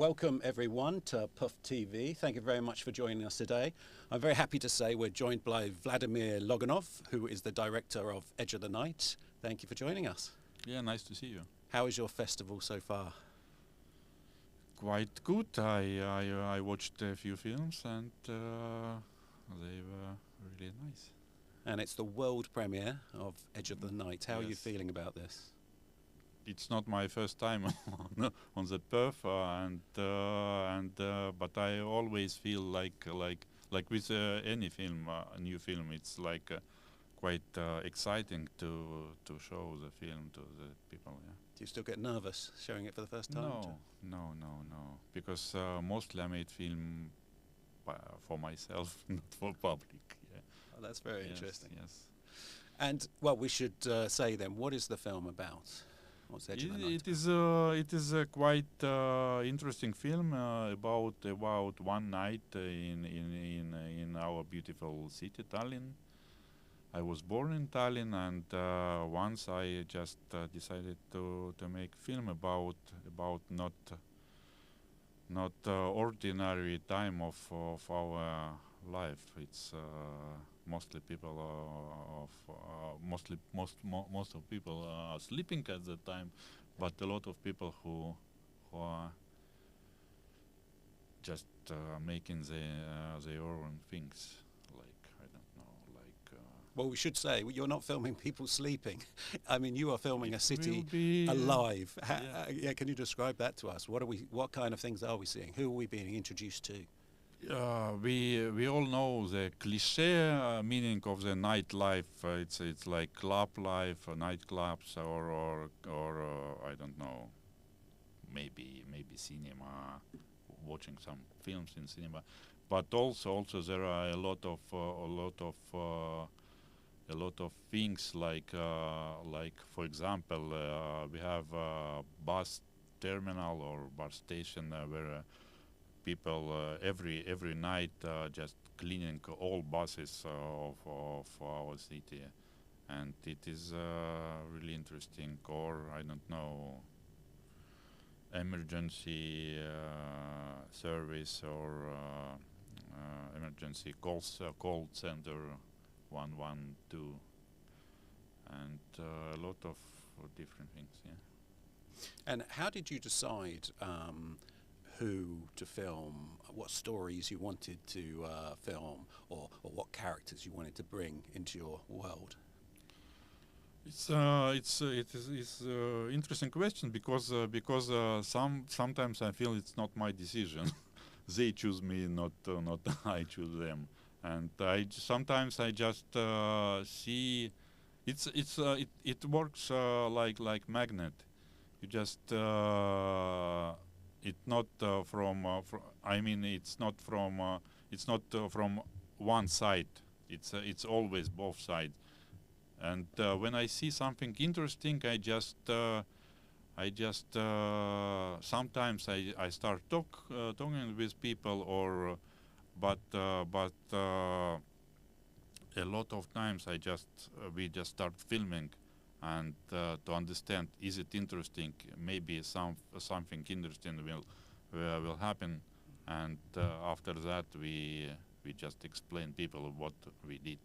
Welcome everyone to PÖFF TV. Thank you very much for joining us today. I'm very happy to say we're joined by Vladimir Loginov, who is the director of Edge of the Night. Thank you for joining us. Yeah, nice to see you. How is your festival so far? Quite good. I watched a few films and they were really nice. And it's the world premiere of Edge of the Night. How are you feeling about this? It's not my first time on the PÖFF, but I always feel like with any film, a new film, it's like quite exciting to show the film to the people. Yeah. Do you still get nervous showing it for the first time? No. Because mostly I made film for myself, not for public. Yeah. Oh, that's very interesting. Yes. And well, we should say then, what is the film about? What's Edge of the Night? It is a quite interesting film about one night in our beautiful city, Tallinn. I was born in Tallinn, and once I just decided to make film about not ordinary time of our life. It's mostly people most of people are sleeping at the time, but a lot of people who are just making their own things. Well, we should say you're not filming people sleeping. I mean, you are filming a city alive. Yeah, can you describe that to us? What kind of things are we seeing? Who are we being introduced to? We all know the cliché meaning of the nightlife. It's like club life, nightclubs, or I don't know, maybe cinema, watching some films in cinema. But also there are a lot of things like for example we have a bus terminal or bus station where people every night just cleaning all buses of our city, and it is really interesting. Or I don't know, emergency service or emergency call center 112, and a lot of different things. Yeah. And how did you decide who to film, what stories you wanted to film, or what characters you wanted to bring into your world? It is interesting question because sometimes I feel it's not my decision. They choose me, not I choose them. And sometimes I just see it works like magnet. You just it's not it's not from one side. It's always both sides. And when I see something interesting, I just sometimes I start talking with people, but a lot of times we just start filming, and to understand, is it interesting? Maybe something interesting will happen, and after that we just explain people what we did.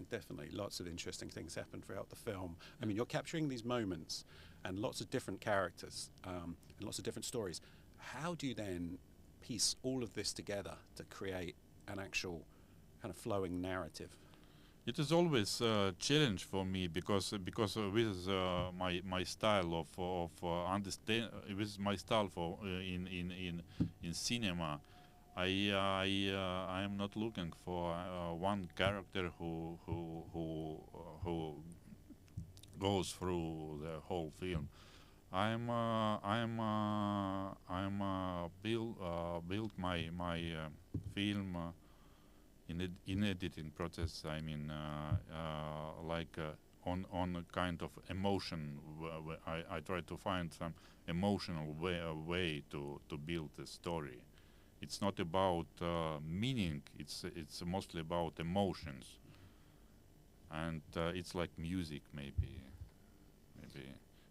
Definitely, lots of interesting things happen throughout the film. I mean, you're capturing these moments and lots of different characters and lots of different stories. How do you then piece all of this together to create an actual kind of flowing narrative? It is always a challenge for me because with my style of understand, with my style for in cinema, I am not looking for one character who goes through the whole film. I'm build my film in editing process. I mean on a kind of emotion. I try to find some emotional way to build the story. It's not about meaning. It's mostly about emotions, and it's like music maybe.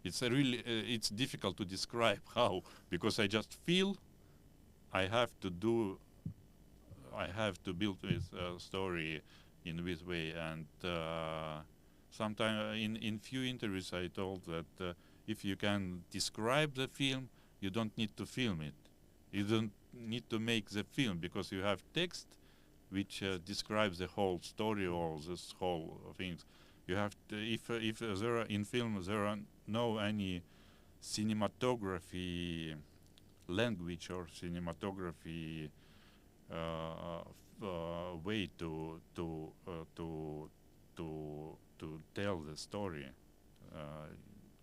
it's a really it's difficult to describe how, because I just feel I have to do I have to build this story in this way. And sometime in few interviews I told that if you can describe the film, you don't need to film it. You don't need to make the film, because you have text which describes the whole story or this whole things. You have to, if there are in film there are no any cinematography language or cinematography way to tell the story.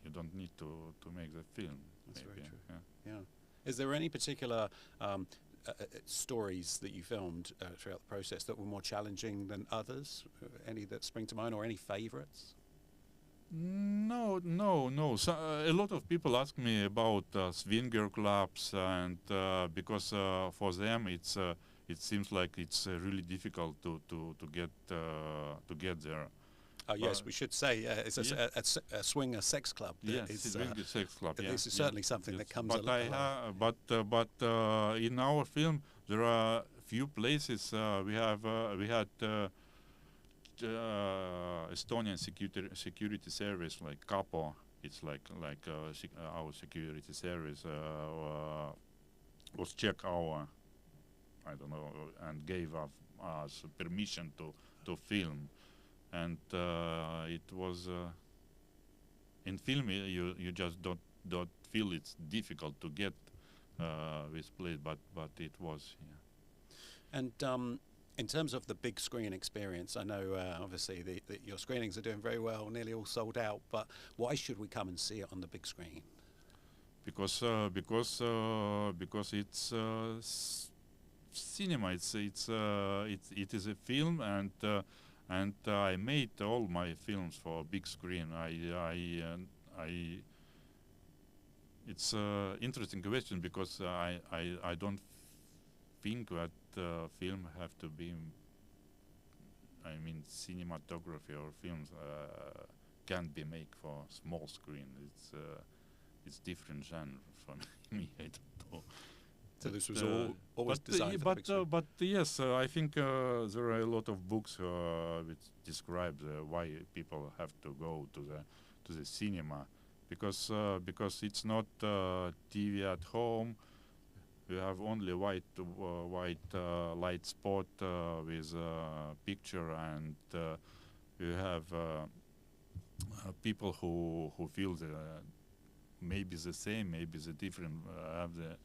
You don't need to make the film. That's maybe. very true. Yeah. Yeah. Is there any particular stories that you filmed throughout the process that were more challenging than others? Any that spring to mind, or any favorites? No. So, a lot of people ask me about swinger clubs, and because for them it seems like it's really difficult to get there. Oh yes, we should say it's a swinger sex club. Yes, swinger sex club. Yeah, this is certainly something that comes. But in our film there are few places. We had Estonian security service like Kapo. It's like our security service was check our, I don't know, and gave us permission to film. And it was in film you just don't feel it's difficult to get this place, but it was. Yeah. And in terms of the big screen experience, I know obviously your screenings are doing very well, nearly all sold out. But why should we come and see it on the big screen? Because it's cinema. It is a film, and I made all my films for big screen. It's an interesting question, because I don't think that film have to be. I mean, cinematography or films can be made for small screen. It's different genre for me. I don't know. So this was always designed for the big screen. But yes, I think there are a lot of books which describe why people have to go to the cinema, because it's not TV at home. You have only white light spot with picture, and you have people who feel maybe the same, maybe the different, have the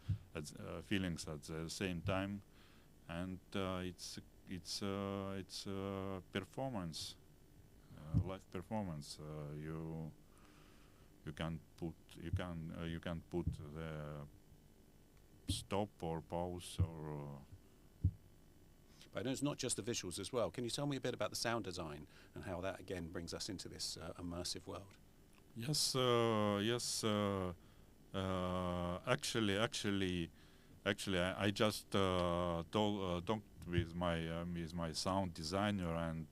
feelings at the same time, and it's performance, live performance. You can put the stop or pause or. But I know it's not just the visuals as well. Can you tell me a bit about the sound design and how that again brings us into this immersive world? Yes. Actually, I just talked with my sound designer, and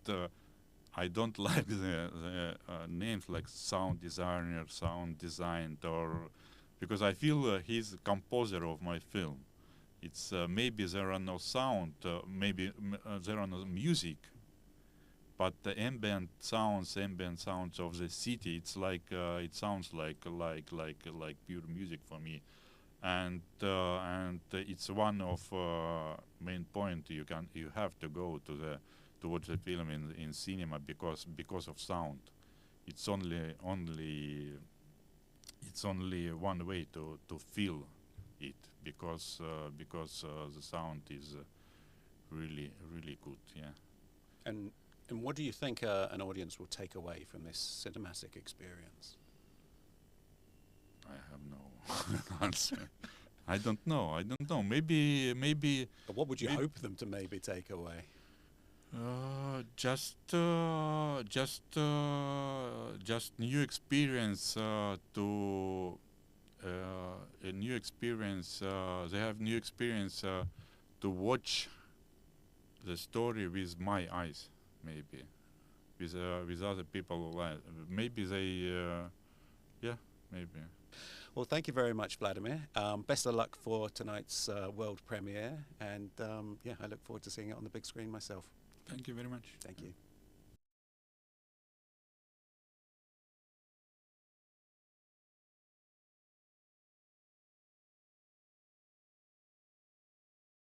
I don't like the names like sound designer, sound designed, or because I feel he's a composer of my film. It's maybe there are no sound, maybe there are no music, but the ambient sounds of the city, it's like it sounds like pure music for me, and it's one of main point. You have to go to watch the film in cinema because of sound. It's only one way to feel it, because the sound is really good. Yeah. And what do you think an audience will take away from this cinematic experience? I have no answer. I don't know. Maybe. But what would you hope them to maybe take away? Just new experience to a new experience. They have new experience to watch the story with my eyes, maybe with other people. Maybe they maybe. Well, thank you very much, Vladimir. Best of luck for tonight's world premiere, and yeah, I look forward to seeing it on the big screen myself. Thank you very much. Thank you.